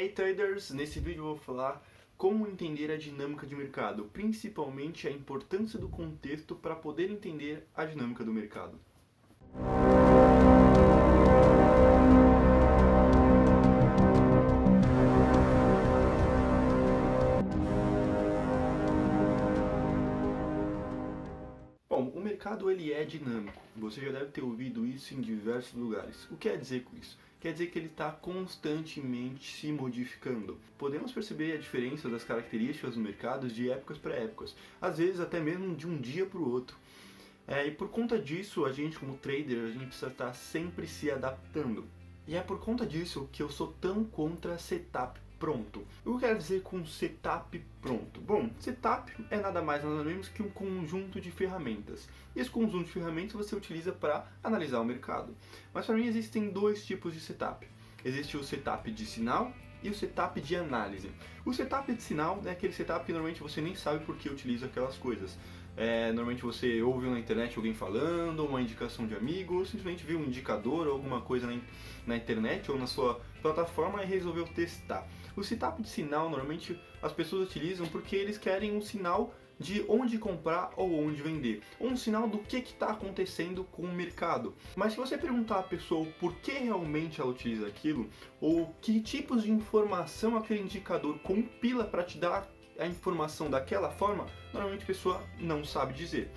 aí traders, nesse vídeo eu vou falar como entender a dinâmica de mercado, principalmente a importância do contexto para poder entender a dinâmica do mercado. Bom, o mercado ele é dinâmico, você já deve ter ouvido isso em diversos lugares. O que quer dizer com isso? Quer dizer que ele está constantemente se modificando. Podemos perceber a diferença das características do mercado de épocas para épocas, às vezes até mesmo de um dia para o outro. E por conta disso, a gente como trader, a gente precisa estar sempre se adaptando. E é por conta disso que eu sou tão contra setup pronto. O que eu quero dizer com setup pronto? Bom, setup é nada mais nada menos que um conjunto de ferramentas. E esse conjunto de ferramentas você utiliza para analisar o mercado. Mas para mim existem dois tipos de setup. Existe o setup de sinal e o setup de análise. O setup de sinal é aquele setup que normalmente você nem sabe por que utiliza aquelas coisas. Normalmente você ouve na internet alguém falando, uma indicação de amigo, ou simplesmente viu um indicador ou alguma coisa na internet ou na sua plataforma e resolveu testar. O setup de sinal normalmente as pessoas utilizam porque eles querem um sinal de onde comprar ou onde vender, um sinal do que está acontecendo com o mercado. Mas se você perguntar à pessoa por que realmente ela utiliza aquilo, ou que tipos de informação aquele indicador compila para te dar a informação daquela forma, normalmente a pessoa não sabe dizer.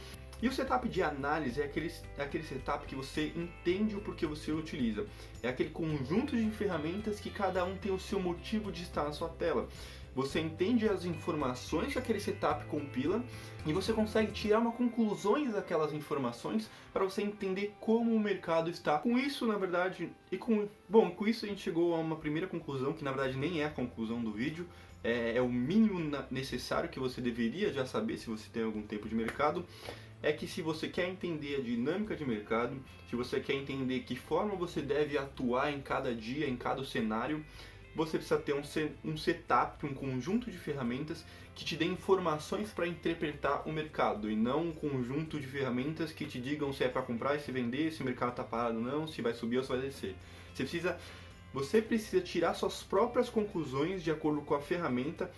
E o setup de análise é aquele setup que você entende o porquê você utiliza. É aquele conjunto de ferramentas que cada um tem o seu motivo de estar na sua tela. Você entende as informações que aquele setup compila e você consegue tirar uma conclusões daquelas informações para você entender como o mercado está. Com isso, na verdade, com isso a gente chegou a uma primeira conclusão, que na verdade nem é a conclusão do vídeo, é o mínimo necessário que você deveria já saber se você tem algum tempo de mercado. É que se você quer entender a dinâmica de mercado, se você quer entender que forma você deve atuar em cada dia, em cada cenário, você precisa ter um setup, um conjunto de ferramentas que te dê informações para interpretar o mercado e não um conjunto de ferramentas que te digam se é para comprar e se vender, se o mercado está parado ou não, se vai subir ou se vai descer. Você precisa tirar suas próprias conclusões de acordo com a ferramenta,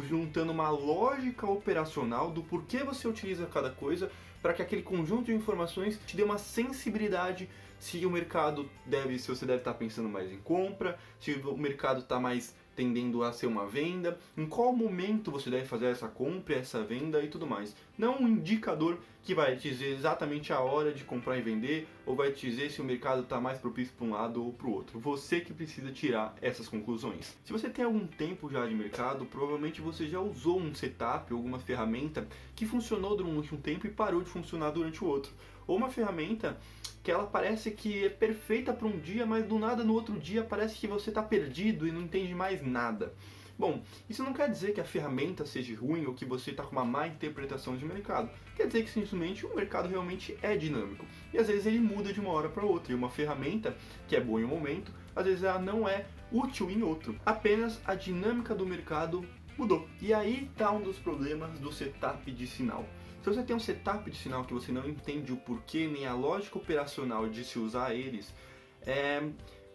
juntando uma lógica operacional do porquê você utiliza cada coisa, para que aquele conjunto de informações te dê uma sensibilidade se o mercado se você deve estar pensando mais em compra, se o mercado está mais tendendo a ser uma venda, em qual momento você deve fazer essa compra, essa venda e tudo mais. Não um indicador que vai te dizer exatamente a hora de comprar e vender, ou vai te dizer se o mercado está mais propício para um lado ou para o outro. Você que precisa tirar essas conclusões. Se você tem algum tempo já de mercado, provavelmente você já usou um setup, alguma ferramenta que funcionou durante um tempo e parou de funcionar durante o outro. Ou uma ferramenta que ela parece que é perfeita para um dia, mas do nada no outro dia parece que você está perdido e não entende mais nada. Bom, isso não quer dizer que a ferramenta seja ruim ou que você está com uma má interpretação de mercado. Quer dizer que simplesmente o mercado realmente é dinâmico. E às vezes ele muda de uma hora para outra. E uma ferramenta que é boa em um momento, às vezes ela não é útil em outro. Apenas a dinâmica do mercado mudou. E aí está um dos problemas do setup de sinal. Se você tem um setup de sinal que você não entende o porquê nem a lógica operacional de se usar eles,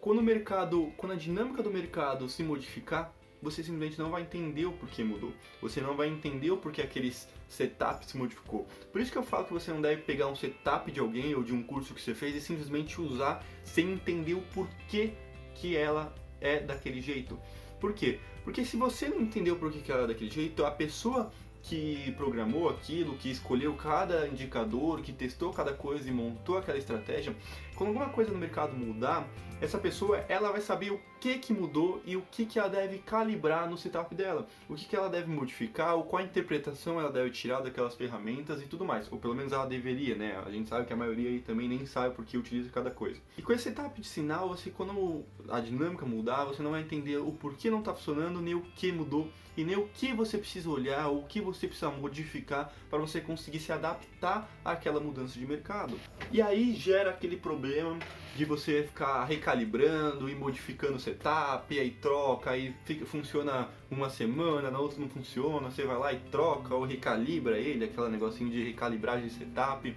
quando a dinâmica do mercado se modificar, você simplesmente não vai entender o porquê mudou. Você não vai entender o porquê aquele setup se modificou. Por isso que eu falo que você não deve pegar um setup de alguém ou de um curso que você fez e simplesmente usar sem entender o porquê que ela é daquele jeito. Por quê? Porque se você não entendeu o porquê que ela é daquele jeito, a pessoa que programou aquilo, que escolheu cada indicador, que testou cada coisa e montou aquela estratégia, quando alguma coisa no mercado mudar, essa pessoa ela vai saber o que mudou e o que ela deve calibrar no setup dela, o que ela deve modificar, ou qual a interpretação ela deve tirar daquelas ferramentas e tudo mais, ou pelo menos ela deveria, né? A gente sabe que a maioria aí também nem sabe por que utiliza cada coisa. E com esse setup de sinal, quando a dinâmica mudar, você não vai entender o porquê não está funcionando, nem o que mudou, e nem o que você precisa olhar, ou o que você precisa modificar para você conseguir se adaptar àquela mudança de mercado. E aí gera aquele problema de você ficar recalibrando e modificando o setup, e aí troca, aí funciona uma semana, na outra não funciona, você vai lá e troca ou recalibra ele, aquele negocinho de recalibragem de setup.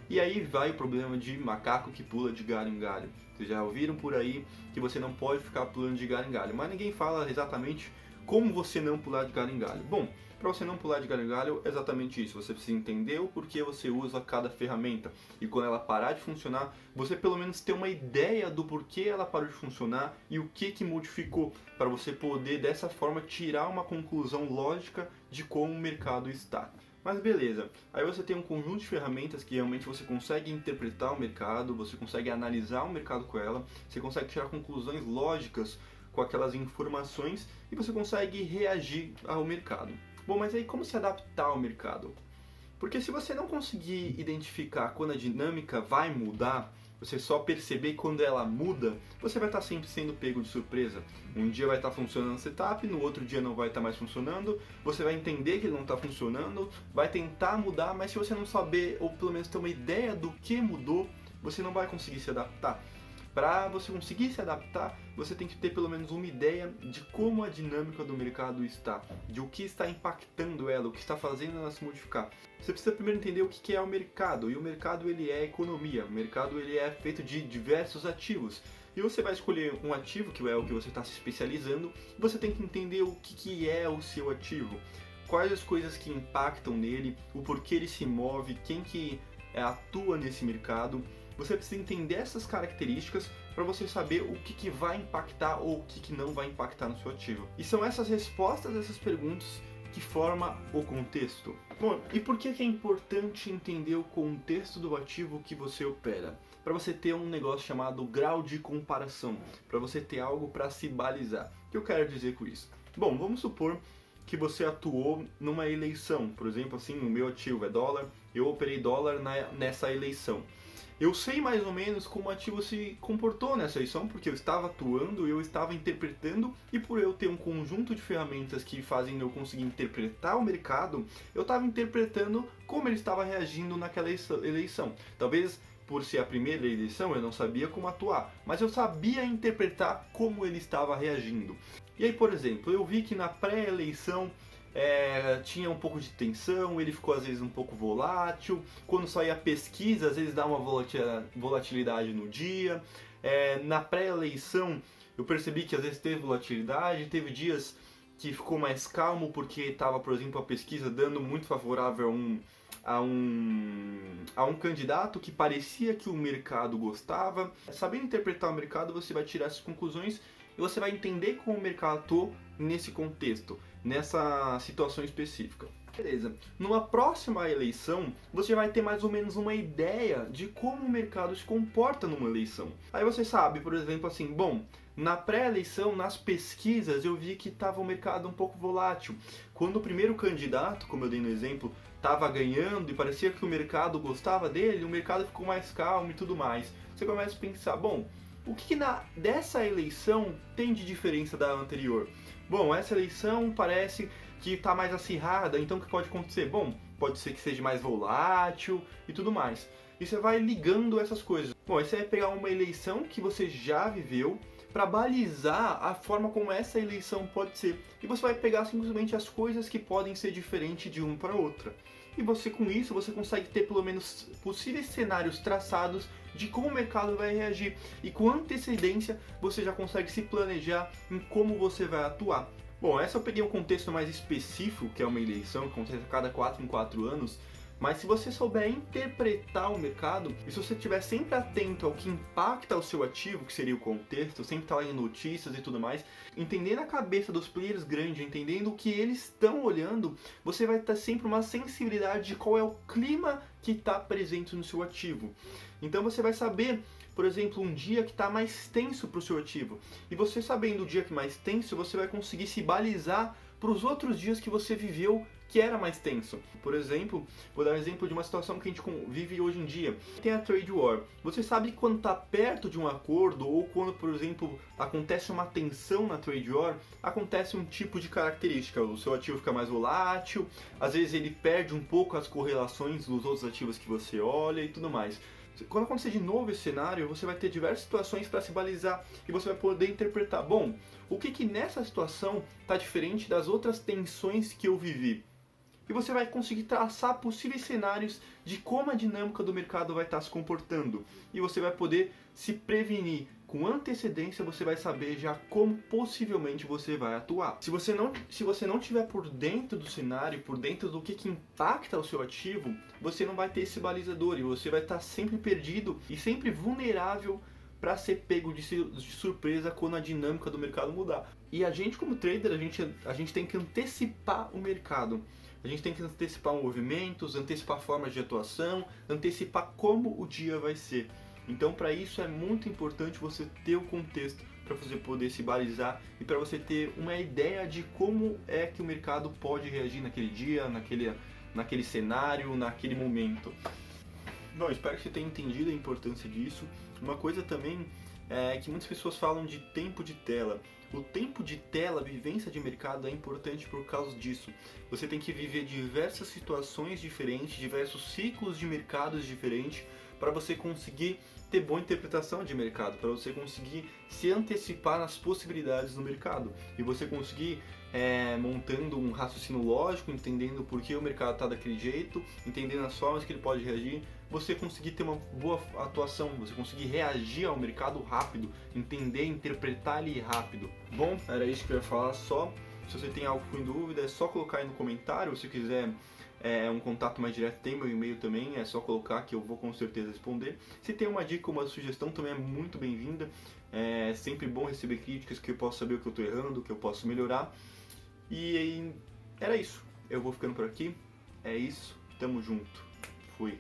E aí vai o problema de macaco que pula de galho em galho. Vocês já ouviram por aí que você não pode ficar pulando de galho em galho, mas ninguém fala exatamente como você não pular de galho em galho. Bom, para você não pular de galho em galho é exatamente isso. Você precisa entender o porquê você usa cada ferramenta. E quando ela parar de funcionar, você pelo menos ter uma ideia do porquê ela parou de funcionar e o que modificou, para você poder dessa forma tirar uma conclusão lógica de como o mercado está. Mas beleza, aí você tem um conjunto de ferramentas que realmente você consegue interpretar o mercado, você consegue analisar o mercado com ela, você consegue tirar conclusões lógicas com aquelas informações e você consegue reagir ao mercado. Bom, mas aí como se adaptar ao mercado? Porque se você não conseguir identificar quando a dinâmica vai mudar, você só perceber quando ela muda, você vai estar sempre sendo pego de surpresa. Um dia vai estar funcionando o setup, no outro dia não vai estar mais funcionando, você vai entender que ele não está funcionando, vai tentar mudar, mas se você não saber, ou pelo menos ter uma ideia do que mudou, você não vai conseguir se adaptar. Para você conseguir se adaptar, você tem que ter pelo menos uma ideia de como a dinâmica do mercado está, de o que está impactando ela, o que está fazendo ela se modificar. Você precisa primeiro entender o que é o mercado, e o mercado ele é economia, o mercado ele é feito de diversos ativos. E você vai escolher um ativo, que é o que você está se especializando, e você tem que entender o que é o seu ativo, quais as coisas que impactam nele, o porquê ele se move, quem que atua nesse mercado. Você precisa entender essas características para você saber o que vai impactar ou o que não vai impactar no seu ativo. E são essas respostas a essas perguntas que formam o contexto. Bom, e por que é importante entender o contexto do ativo que você opera? Para você ter um negócio chamado grau de comparação, para você ter algo para se balizar. O que eu quero dizer com isso? Bom, vamos supor que você atuou numa eleição. Por exemplo, assim, o meu ativo é dólar, eu operei dólar nessa eleição. Eu sei mais ou menos como o ativo se comportou nessa eleição, porque eu estava atuando, eu estava interpretando, e por eu ter um conjunto de ferramentas que fazem eu conseguir interpretar o mercado, eu estava interpretando como ele estava reagindo naquela eleição. Talvez por ser a primeira eleição eu não sabia como atuar, mas eu sabia interpretar como ele estava reagindo. E aí, por exemplo, eu vi que na pré-eleição tinha um pouco de tensão, ele ficou às vezes um pouco volátil, quando saía a pesquisa às vezes dá uma volatilidade no dia, na pré-eleição eu percebi que às vezes teve volatilidade, teve dias que ficou mais calmo porque estava, por exemplo, a pesquisa dando muito favorável a um candidato que parecia que o mercado gostava. Sabendo interpretar o mercado, você vai tirar essas conclusões e você vai entender como o mercado atua nesse contexto, nessa situação específica. Beleza. Numa próxima eleição, você vai ter mais ou menos uma ideia de como o mercado se comporta numa eleição. Aí você sabe, por exemplo, assim, bom, na pré-eleição, nas pesquisas, eu vi que estava o mercado um pouco volátil. Quando o primeiro candidato, como eu dei no exemplo, estava ganhando e parecia que o mercado gostava dele, o mercado ficou mais calmo e tudo mais. Você começa a pensar, bom, o que dessa eleição tem de diferença da anterior? Bom, essa eleição parece que está mais acirrada, então o que pode acontecer? Bom, pode ser que seja mais volátil e tudo mais. E você vai ligando essas coisas. Bom, aí você vai pegar uma eleição que você já viveu para balizar a forma como essa eleição pode ser. E você vai pegar simplesmente as coisas que podem ser diferentes de uma para outra. E você, com isso, você consegue ter pelo menos possíveis cenários traçados de como o mercado vai reagir. E com antecedência, você já consegue se planejar em como você vai atuar. Bom, essa eu peguei um contexto mais específico, que é uma eleição que acontece a cada 4 em 4 anos. Mas se você souber interpretar o mercado, e se você estiver sempre atento ao que impacta o seu ativo, que seria o contexto, sempre estar lá em notícias e tudo mais, entendendo a cabeça dos players grandes, entendendo o que eles estão olhando, você vai ter sempre uma sensibilidade de qual é o clima que está presente no seu ativo. Então você vai saber, por exemplo, um dia que está mais tenso para o seu ativo. E você sabendo o dia que é mais tenso, você vai conseguir se balizar para os outros dias que você viveu que era mais tenso. Por exemplo, vou dar um exemplo de uma situação que a gente vive hoje em dia. Tem a trade war. Você sabe que quando está perto de um acordo ou quando, por exemplo, acontece uma tensão na trade war, acontece um tipo de característica. O seu ativo fica mais volátil, às vezes ele perde um pouco as correlações dos outros ativos que você olha e tudo mais. Quando acontecer de novo esse cenário, você vai ter diversas situações para se balizar e você vai poder interpretar, bom, o que nessa situação está diferente das outras tensões que eu vivi? E e você vai conseguir traçar possíveis cenários de como a dinâmica do mercado vai estar se comportando. E você vai poder se prevenir. Com antecedência, você vai saber já como possivelmente você vai atuar. Se você não estiver por dentro do cenário, por dentro do que impacta o seu ativo, você não vai ter esse balizador e você vai estar sempre perdido e sempre vulnerável para ser pego de surpresa quando a dinâmica do mercado mudar. E a gente, como trader, a gente tem que antecipar o mercado. A gente tem que antecipar movimentos, antecipar formas de atuação, antecipar como o dia vai ser. Então, para isso é muito importante você ter o contexto para você poder se balizar e para você ter uma ideia de como é que o mercado pode reagir naquele dia, naquele cenário, naquele momento. Bom, espero que você tenha entendido a importância disso. Uma coisa também é que muitas pessoas falam de tempo de tela. O tempo de tela, a vivência de mercado é importante por causa disso. Você tem que viver diversas situações diferentes, diversos ciclos de mercados diferentes, para você conseguir ter boa interpretação de mercado, para você conseguir se antecipar nas possibilidades do mercado e você conseguir montando um raciocínio lógico, entendendo por que o mercado está daquele jeito, entendendo as formas que ele pode reagir, você conseguir ter uma boa atuação, você conseguir reagir ao mercado rápido, entender, interpretar ele rápido. Bom, era isso que eu ia falar só. Se você tem algo em dúvida, é só colocar aí no comentário. Se quiser um contato mais direto, tem meu e-mail também, é só colocar que eu vou com certeza responder. Se tem uma dica ou uma sugestão, também é muito bem-vinda. É sempre bom receber críticas, que eu posso saber o que eu estou errando, o que eu posso melhorar. E era isso. Eu vou ficando por aqui. É isso. Tamo junto. Fui.